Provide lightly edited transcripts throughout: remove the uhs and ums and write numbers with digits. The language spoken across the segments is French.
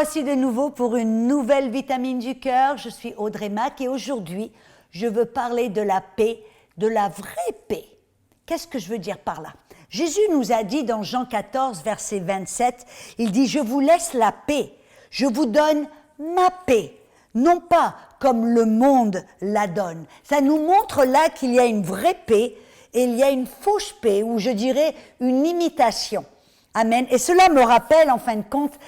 voici de nouveau pour une nouvelle vitamine du cœur. Je suis Audrey Mac et aujourd'hui, je veux parler de la paix, de la vraie paix. Qu'est-ce que je veux dire par là? Jésus nous a dit dans Jean 14, verset 27, il dit « Je vous laisse la paix, je vous donne ma paix, non pas comme le monde la donne. » Ça nous montre là qu'il y a une vraie paix et il y a une fausse paix, ou je dirais une imitation. Amen. Et cela me rappelle, en fin de compte,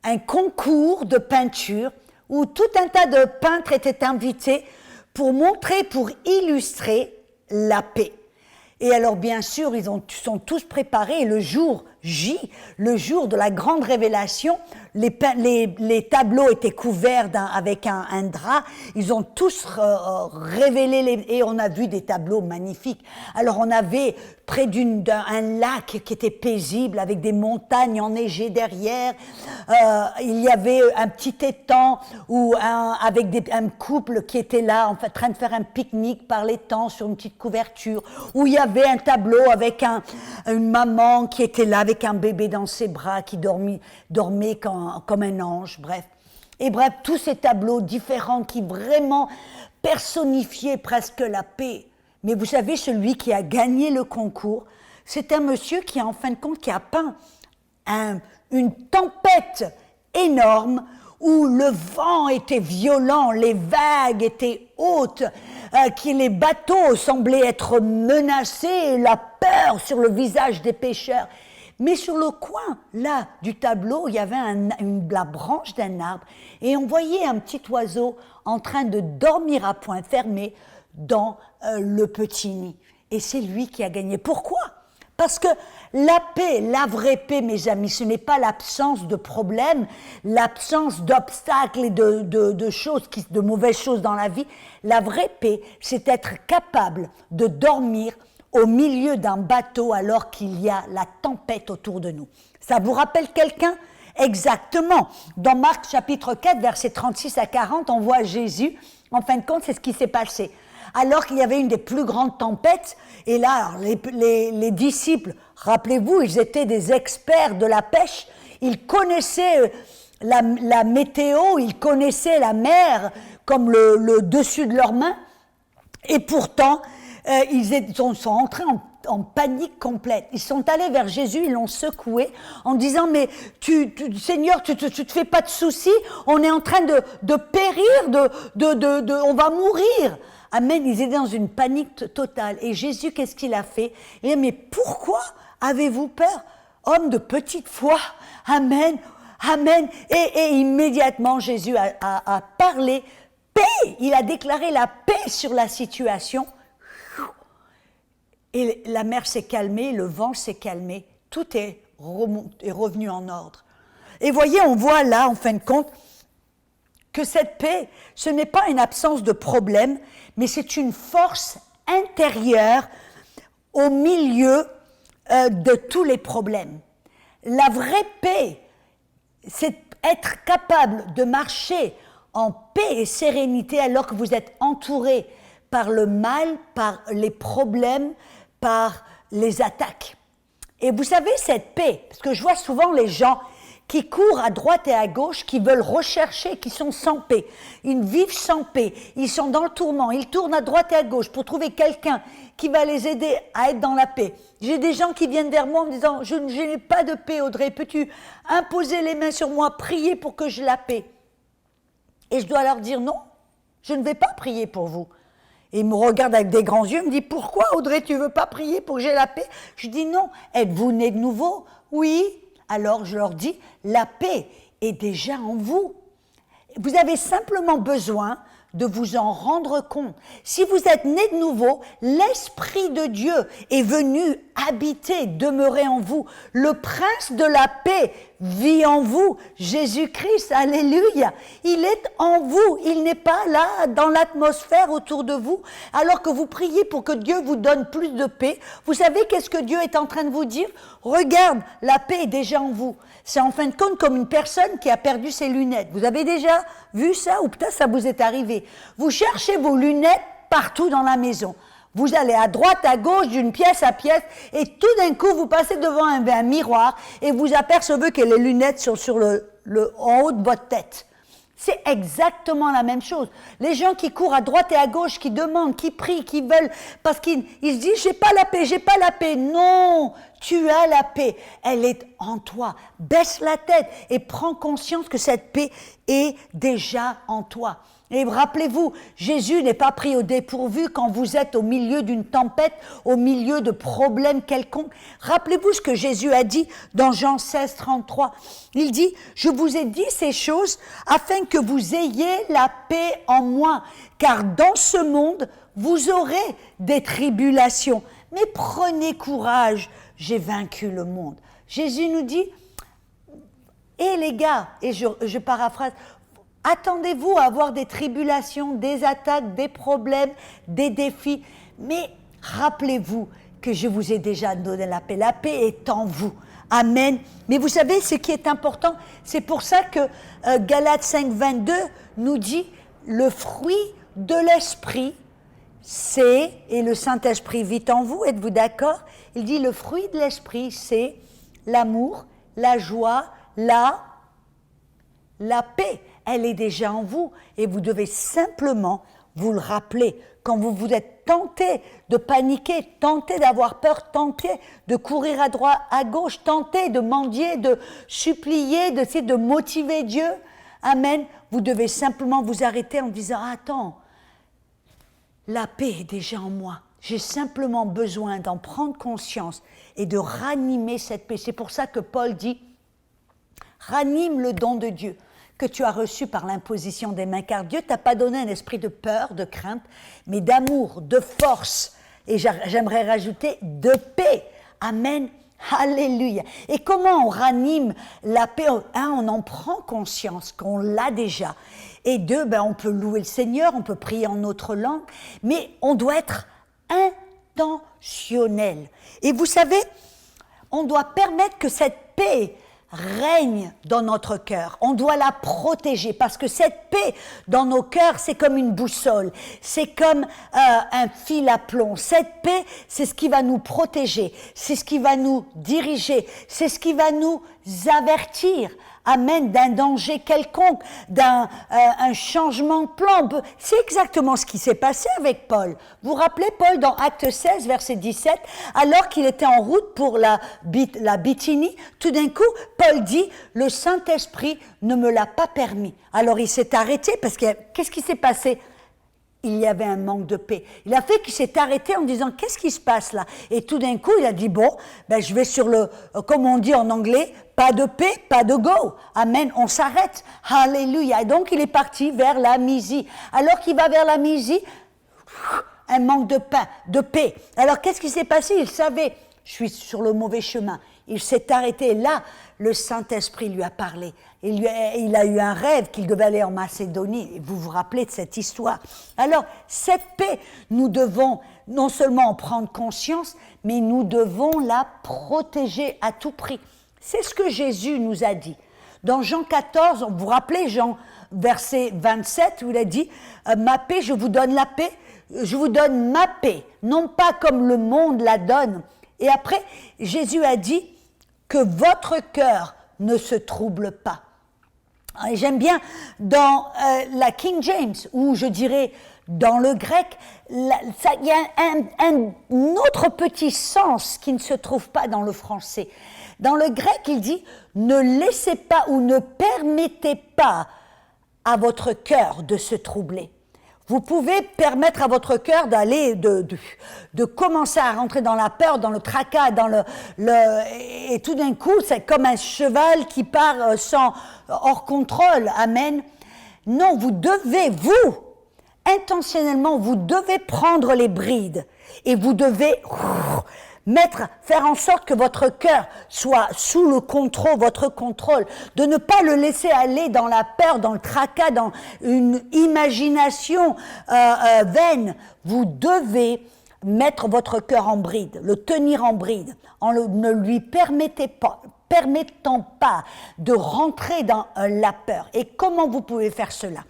un concours de peinture où tout un tas de peintres étaient invités pour montrer, pour illustrer la paix. Et alors, bien sûr, sont tous préparés. Et le jour J, le jour de la grande révélation, les tableaux étaient couverts avec un drap. Ils ont tous révélé, et on a vu des tableaux magnifiques. Alors, on avait près d'un lac qui était paisible, avec des montagnes enneigées derrière. Il y avait un petit étang avec un couple qui était là, en train de faire un pique-nique par l'étang sur une petite couverture, où il y avait un tableau avec une maman qui était là avec un bébé dans ses bras qui dormait comme un ange, bref. Et bref, tous ces tableaux différents qui vraiment personnifiaient presque la paix. Mais vous savez, celui qui a gagné le concours, c'est un monsieur qui, en fin de compte, qui a peint une tempête énorme où le vent était violent, les vagues étaient hautes, que les bateaux semblaient être menacés, la peur sur le visage des pêcheurs. Mais sur le coin, là, du tableau, il y avait la branche d'un arbre et on voyait un petit oiseau en train de dormir à point fermé dans le petit nid. Et c'est lui qui a gagné. Pourquoi? Parce que la paix, la vraie paix, mes amis, ce n'est pas l'absence de problèmes, l'absence d'obstacles et de mauvaises choses dans la vie. La vraie paix, c'est être capable de dormir au milieu d'un bateau alors qu'il y a la tempête autour de nous. Ça vous rappelle quelqu'un? Exactement. Dans Marc chapitre 4, versets 36 à 40, on voit Jésus. En fin de compte, c'est ce qui s'est passé. Alors qu'il y avait une des plus grandes tempêtes, et là, les disciples, rappelez-vous, ils étaient des experts de la pêche, ils connaissaient la météo, ils connaissaient la mer comme le dessus de leurs mains, et pourtant, ils sont entrés en panique complète. Ils sont allés vers Jésus, ils l'ont secoué en disant « Mais Seigneur, tu te fais pas de soucis, on est en train de périr, on va mourir !» Amen, ils étaient dans une panique totale. Et Jésus, qu'est-ce qu'il a fait? Il a dit « Mais pourquoi avez-vous peur, homme de petite foi ?» Amen, amen. Et immédiatement, Jésus a parlé paix. Il a déclaré la paix sur la situation. Et la mer s'est calmée, le vent s'est calmé. Tout est revenu en ordre. Et voyez, on voit là, en fin de compte, que cette paix, ce n'est pas une absence de problème, mais c'est une force intérieure au milieu de tous les problèmes. La vraie paix, c'est être capable de marcher en paix et sérénité alors que vous êtes entouré par le mal, par les problèmes, par les attaques. Et vous savez, cette paix, parce que je vois souvent les gens qui courent à droite et à gauche, qui veulent rechercher, qui sont sans paix. Ils vivent sans paix, ils sont dans le tourment, ils tournent à droite et à gauche pour trouver quelqu'un qui va les aider à être dans la paix. J'ai des gens qui viennent vers moi en me disant « Je n'ai pas de paix, Audrey, peux-tu imposer les mains sur moi, prier pour que j'ai la paix ?» Et je dois leur dire « Non, je ne vais pas prier pour vous. » Et ils me regardent avec des grands yeux, ils me disent « Pourquoi, Audrey, tu ne veux pas prier pour que j'ai la paix ?» Je dis « Non, êtes-vous né de nouveau ?»« Oui. » Alors je leur dis, la paix est déjà en vous. Vous avez simplement besoin de vous en rendre compte. Si vous êtes né de nouveau, l'Esprit de Dieu est venu habiter, demeurer en vous. Le Prince de la paix vit en vous. Jésus-Christ, alléluia. Il est en vous. Il n'est pas là dans l'atmosphère autour de vous. Alors que vous priez pour que Dieu vous donne plus de paix, vous savez qu'est-ce que Dieu est en train de vous dire? Regarde, la paix est déjà en vous. C'est en fin de compte comme une personne qui a perdu ses lunettes. Vous avez déjà vu ça ou peut-être ça vous est arrivé. Vous cherchez vos lunettes partout dans la maison. Vous allez à droite, à gauche, d'une pièce à pièce, et tout d'un coup, vous passez devant un miroir et vous apercevez que les lunettes sont sur en haut de votre tête. C'est exactement la même chose. Les gens qui courent à droite et à gauche, qui demandent, qui prient, qui veulent, parce qu'ils se disent « j'ai pas la paix, j'ai pas la paix ». Non, tu as la paix. Elle est en toi. Baisse la tête et prends conscience que cette paix est déjà en toi. Et rappelez-vous, Jésus n'est pas pris au dépourvu quand vous êtes au milieu d'une tempête, au milieu de problèmes quelconques. Rappelez-vous ce que Jésus a dit dans Jean 16, 33. Il dit, « Je vous ai dit ces choses afin que vous ayez la paix en moi, car dans ce monde, vous aurez des tribulations. Mais prenez courage, j'ai vaincu le monde. » Jésus nous dit, « Et les gars, et je paraphrase, attendez-vous à avoir des tribulations, des attaques, des problèmes, des défis. Mais rappelez-vous que je vous ai déjà donné la paix. La paix est en vous. Amen. Mais vous savez, ce qui est important, c'est pour ça que Galates 5, 22 nous dit le fruit de l'esprit, c'est, et le Saint-Esprit vit en vous, êtes-vous d'accord? Il dit le fruit de l'esprit, c'est l'amour, la joie, la paix. Elle est déjà en vous et vous devez simplement vous le rappeler. Quand vous êtes tenté de paniquer, tenté d'avoir peur, tenté de courir à droite, à gauche, tenté de mendier, de supplier, d'essayer de motiver Dieu, amen, vous devez simplement vous arrêter en disant « Attends, la paix est déjà en moi. J'ai simplement besoin d'en prendre conscience et de ranimer cette paix. » C'est pour ça que Paul dit « Ranime le don de Dieu que tu as reçu par l'imposition des mains, car Dieu t'a pas donné un esprit de peur, de crainte, mais d'amour, de force, et j'aimerais rajouter de paix. » Amen. Alléluia. Et comment on ranime la paix? Un, on en prend conscience qu'on l'a déjà. Et deux, on peut louer le Seigneur, on peut prier en notre langue, mais on doit être intentionnel. Et vous savez, on doit permettre que cette paix règne dans notre cœur. On doit la protéger parce que cette paix dans nos cœurs, c'est comme une boussole, c'est comme un fil à plomb. Cette paix, c'est ce qui va nous protéger, c'est ce qui va nous diriger, c'est ce qui va nous avertir. Amen, d'un danger quelconque, d'un changement de plan. C'est exactement ce qui s'est passé avec Paul. Vous vous rappelez Paul dans Acte 16, verset 17, alors qu'il était en route pour la Bithynie, tout d'un coup, Paul dit, le Saint-Esprit ne me l'a pas permis. Alors il s'est arrêté parce que, qu'est-ce qui s'est passé? Il y avait un manque de paix. Il a fait qu'il s'est arrêté en disant, qu'est-ce qui se passe là? Et tout d'un coup, il a dit, bon, je vais sur comme on dit en anglais, pas de paix, pas de go. Amen, on s'arrête. Alléluia. Et donc, il est parti vers la Mysie. Alors qu'il va vers la Mysie, un manque de paix. Alors, qu'est-ce qui s'est passé? Il savait, je suis sur le mauvais chemin. Il s'est arrêté. Et là, le Saint-Esprit lui a parlé. Il a eu un rêve qu'il devait aller en Macédonie. Vous vous rappelez de cette histoire. Alors, cette paix, nous devons non seulement en prendre conscience, mais nous devons la protéger à tout prix. C'est ce que Jésus nous a dit. Dans Jean 14, vous vous rappelez, Jean, verset 27, où il a dit « Ma paix, je vous donne la paix, je vous donne ma paix, non pas comme le monde la donne. » Et après, Jésus a dit que votre cœur ne se trouble pas. Et j'aime bien dans la King James, ou je dirais dans le grec, il y a un autre petit sens qui ne se trouve pas dans le français. Dans le grec, il dit « Ne laissez pas ou ne permettez pas à votre cœur de se troubler ». Vous pouvez permettre à votre cœur d'aller, de commencer à rentrer dans la peur, dans le tracas, et tout d'un coup, c'est comme un cheval qui part hors contrôle. Amen. Non, vous devez, intentionnellement, vous devez prendre les brides et vous devez faire en sorte que votre cœur soit sous le contrôle, votre contrôle, de ne pas le laisser aller dans la peur, dans le tracas, dans une imagination vaine. Vous devez mettre votre cœur en bride, le tenir en bride, ne lui permettant pas de rentrer dans la peur. Et comment vous pouvez faire cela?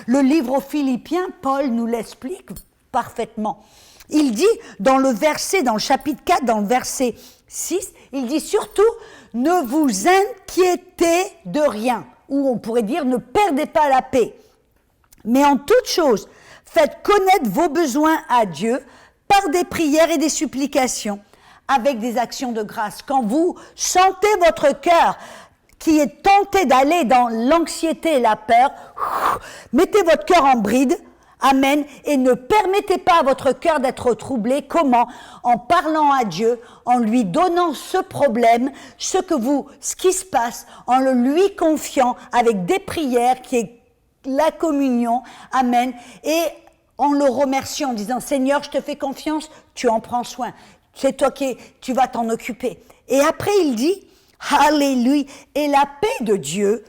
Le livre aux Philippiens, Paul nous l'explique parfaitement. Il dit dans le chapitre 4, dans le verset 6, il dit surtout, ne vous inquiétez de rien, ou on pourrait dire, ne perdez pas la paix. Mais en toute chose, faites connaître vos besoins à Dieu par des prières et des supplications, avec des actions de grâce. Quand vous sentez votre cœur qui est tenté d'aller dans l'anxiété et la peur, mettez votre cœur en bride, amen, et ne permettez pas à votre cœur d'être troublé. Comment? En parlant à Dieu, en lui donnant ce problème, ce qui se passe, en le lui confiant avec des prières qui est la communion, amen, et en le remerciant, en disant, Seigneur, je te fais confiance, tu en prends soin, c'est toi tu vas t'en occuper. Et après, il dit, Alléluia, et la paix de Dieu,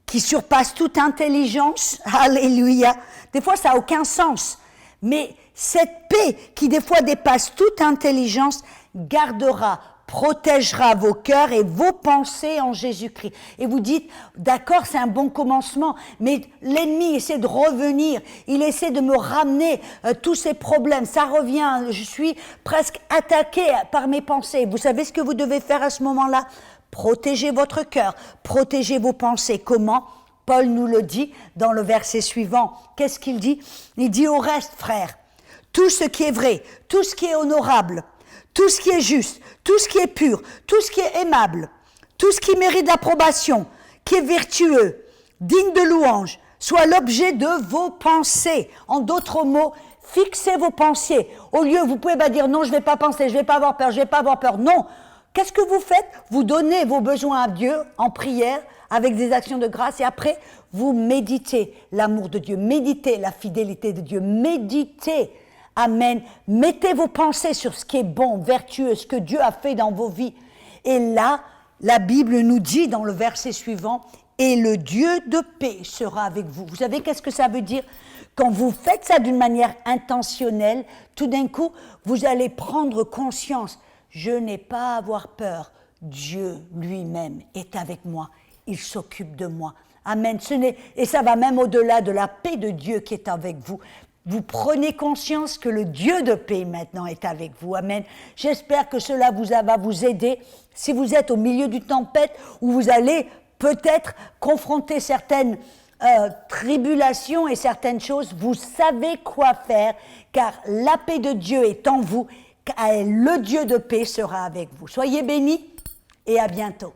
qui surpasse toute intelligence, Alléluia, des fois ça n'a aucun sens, mais cette paix qui des fois dépasse toute intelligence, gardera, protégera vos cœurs et vos pensées en Jésus-Christ. Et vous dites, d'accord, c'est un bon commencement, mais l'ennemi essaie de revenir, il essaie de me ramener tous ces problèmes, ça revient, je suis presque attaqué par mes pensées. Vous savez ce que vous devez faire à ce moment-là? Protégez votre cœur, protégez vos pensées. Comment? Paul nous le dit dans le verset suivant. Qu'est-ce qu'il dit? Il dit au reste, frères, tout ce qui est vrai, tout ce qui est honorable, tout ce qui est juste, tout ce qui est pur, tout ce qui est aimable, tout ce qui mérite l'approbation, qui est vertueux, digne de louange, soit l'objet de vos pensées. En d'autres mots, fixez vos pensées. Au lieu, vous pouvez pas dire non, je vais pas penser, je vais pas avoir peur, je vais pas avoir peur. Non. Qu'est-ce que vous faites? Vous donnez vos besoins à Dieu en prière, avec des actions de grâce, et après, vous méditez l'amour de Dieu, méditez la fidélité de Dieu, méditez, amen, mettez vos pensées sur ce qui est bon, vertueux, ce que Dieu a fait dans vos vies. Et là, la Bible nous dit dans le verset suivant, « Et le Dieu de paix sera avec vous ». Vous savez qu'est-ce que ça veut dire? Quand vous faites ça d'une manière intentionnelle, tout d'un coup, vous allez prendre conscience. Je n'ai pas à avoir peur. Dieu lui-même est avec moi. Il s'occupe de moi. Amen. Et ça va même au-delà de la paix de Dieu qui est avec vous. Vous prenez conscience que le Dieu de paix maintenant est avec vous. Amen. J'espère que cela va vous aider si vous êtes au milieu d'une tempête où vous allez peut-être confronter certaines tribulations et certaines choses. Vous savez quoi faire car la paix de Dieu est en vous. Le Dieu de paix sera avec vous. Soyez bénis et à bientôt.